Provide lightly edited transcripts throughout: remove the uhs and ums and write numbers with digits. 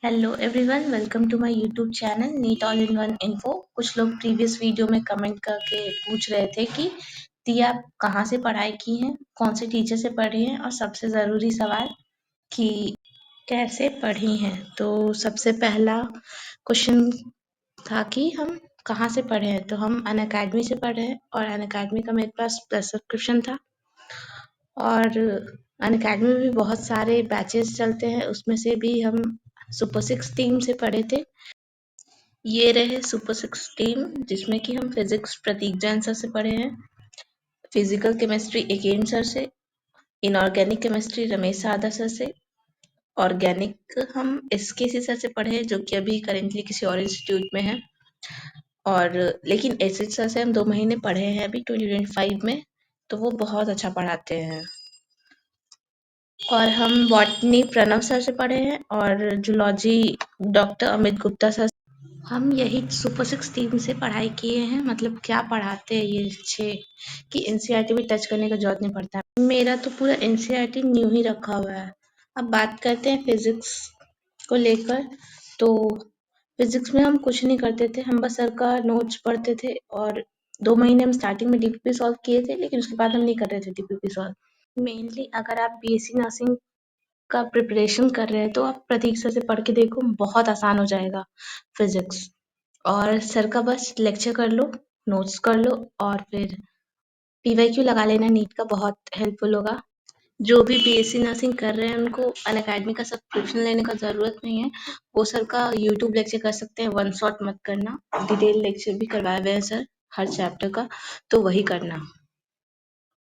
Hello everyone, welcome to my YouTube channel NEET all in one info. कुछ लोग previous video में comment करके पूछ रहे थे कि दी आप कहाँ से पढ़ाई की हैं, कौन से टीचर से पढ़ी हैं और सबसे ज़रूरी सवाल कि कैसे पढ़ी हैं। तो सबसे पहला क्वेश्चन था कि हम कहाँ से पढ़े हैं। तो हम अनअकैडमी से पढ़े हैं और अनअकैडमी का मेरे पास प्लस सब्सक्रिप्शन था और अनअकैडमी में भी बहुत सारे बैचेस चलते हैं, उसमें से भी हम सुपर 6 टीम से पढ़े थे। ये रहे सुपर 6 टीम जिसमें कि हम फिजिक्स प्रतीक जैन सर से पढ़े हैं, फिजिकल केमिस्ट्री एकेन सर से, इनऑर्गेनिक केमिस्ट्री रमेश सारदा सर से, ऑर्गेनिक हम एसकेसी सर से पढ़े हैं जो कि अभी करेंटली किसी और इंस्टीट्यूट में है। और लेकिन एसएच सर से हम 2 महीने पढ़े हैं अभी 2025 में, तो वो बहुत अच्छा पढ़ाते हैं। और हम बॉटनी प्रणव सर से पढ़े हैं और zoology doctor Amit Gupta sir. हम यही सुपर 6 टीम से पढ़ाई किए हैं। मतलब क्या पढ़ाते हैं ये 6 कि एनसीईआरटी भी टच करने का जरूरत नहीं पड़ता है। मेरा तो पूरा एनसीईआरटी न्यू ही रखा हुआ है। अब बात करते हैं फिजिक्स को लेकर। तो फिजिक्स में हम कुछ नहीं करते थे, हम बस सर का नोट्स पढ़ते थे और 2 महीने हम स्टार्टिंग में डीपीपी सॉल्व किए थे, लेकिन उसके बाद हम नहीं कर रहे थे डीपीपी सॉल्व। मेनली अगर आप बीएससी नर्सिंग का प्रिपरेशन कर रहे हैं तो आप प्रतीक सर से पढ़ के देखो, बहुत आसान हो जाएगा फिजिक्स। और सर का बस लेक्चर कर लो, नोट्स कर लो और फिर पीवाईक्यू लगा लेना, नीट का बहुत हेल्पफुल होगा। जो भी बीएससी नर्सिंग कर रहे हैं उनको अनअकैडमी का सब्सक्रिप्शन लेने का ज़रूरत नहीं है। वो सर का यूट्यूब लेक्चर कर सकते हैं, वन शॉट मत करना। डिटेल लेक्चर भी करवाए हुए हैं सर हर चैप्टर का, तो वही करना।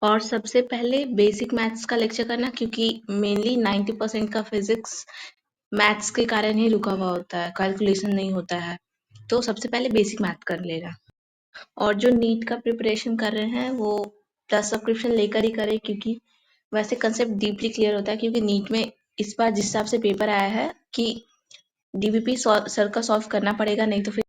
और सबसे पहले बेसिक मैथ्स का लेक्चर करना, क्योंकि मेनली 90% का फिजिक्स मैथ्स के कारण ही रुका हुआ होता है, कैलकुलेशन नहीं होता है। तो सबसे पहले बेसिक मैथ कर लेना। और जो नीट का प्रिपरेशन कर रहे हैं वो प्लस सब्सक्रिप्शन लेकर ही करें, क्योंकि वैसे कंसेप्ट डीपली क्लियर होता है। क्योंकि नीट में इस बार जिस हिसाब से पेपर आया है कि डीबीपी सर का सॉल्व करना पड़ेगा, नहीं तो फिर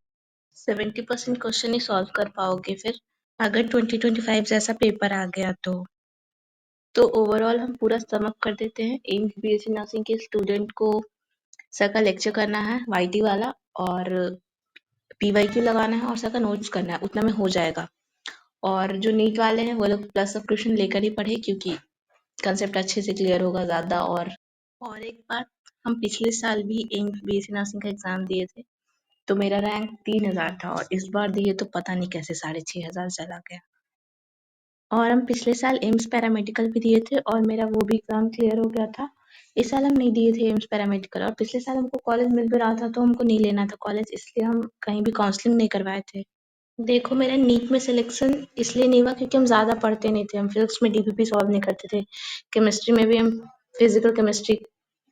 70% क्वेश्चन ही सॉल्व कर पाओगे फिर, अगर 2025 जैसा पेपर आ गया तो ओवरऑल हम पूरा सम अप कर देते हैं। एम्स बीएससी नर्सिंग के स्टूडेंट को सर का लेक्चर करना है वाईटी वाला, और पीवाईक्यू लगाना है और सर का नोट्स करना है, उतना में हो जाएगा। और जो नीट वाले हैं वो लोग प्लस सब्सक्रिप्शन लेकर ही पढ़े, क्योंकि कंसेप्ट अच्छे से क्लियर होगा ज़्यादा। और एक बात, हम पिछले साल भी एम्स बीएससी नर्सिंग का एग्जाम दिए थे, तो मेरा रैंक 3000 था और इस बार दिए तो पता नहीं कैसे 6500 चला गया। और हम पिछले साल एम्स पैरामेडिकल भी दिए थे और मेरा वो भी एग्जाम क्लियर हो गया था। इस साल हम नहीं दिए थे एम्स पैरामेडिकल, और पिछले साल हमको कॉलेज मिल भी रहा था तो हमको नहीं लेना था कॉलेज, इसलिए हम कहीं भी काउंसलिंग नहीं करवाए थे। देखो, मेरा नीट में सिलेक्शन इसलिए नहीं हुआ क्योंकि हम ज़्यादा पढ़ते नहीं थे। हम फिजिक्स में डीपीपी सॉल्व नहीं करते थे, केमिस्ट्री में भी हम फिजिकल केमिस्ट्री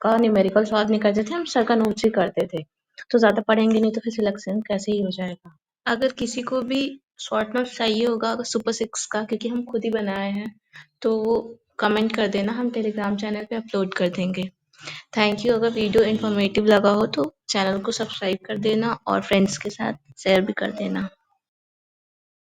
का न्यूमेरिकल सॉल्व नहीं करते थे, हम सर का नोट्स ही करते थे। तो ज़्यादा पढ़ेंगे नहीं तो फिर सिलेक्शन कैसे ही हो जाएगा। अगर किसी को भी शॉर्ट नोट्स चाहिए होगा सुपर 6 का, क्योंकि हम खुद ही बनाए हैं, तो वो कमेंट कर देना, हम टेलीग्राम चैनल पे अपलोड कर देंगे। Thank you. अगर वीडियो इन्फॉर्मेटिव लगा हो तो चैनल को सब्सक्राइब कर देना और फ्रेंड्स के साथ शेयर भी कर देना।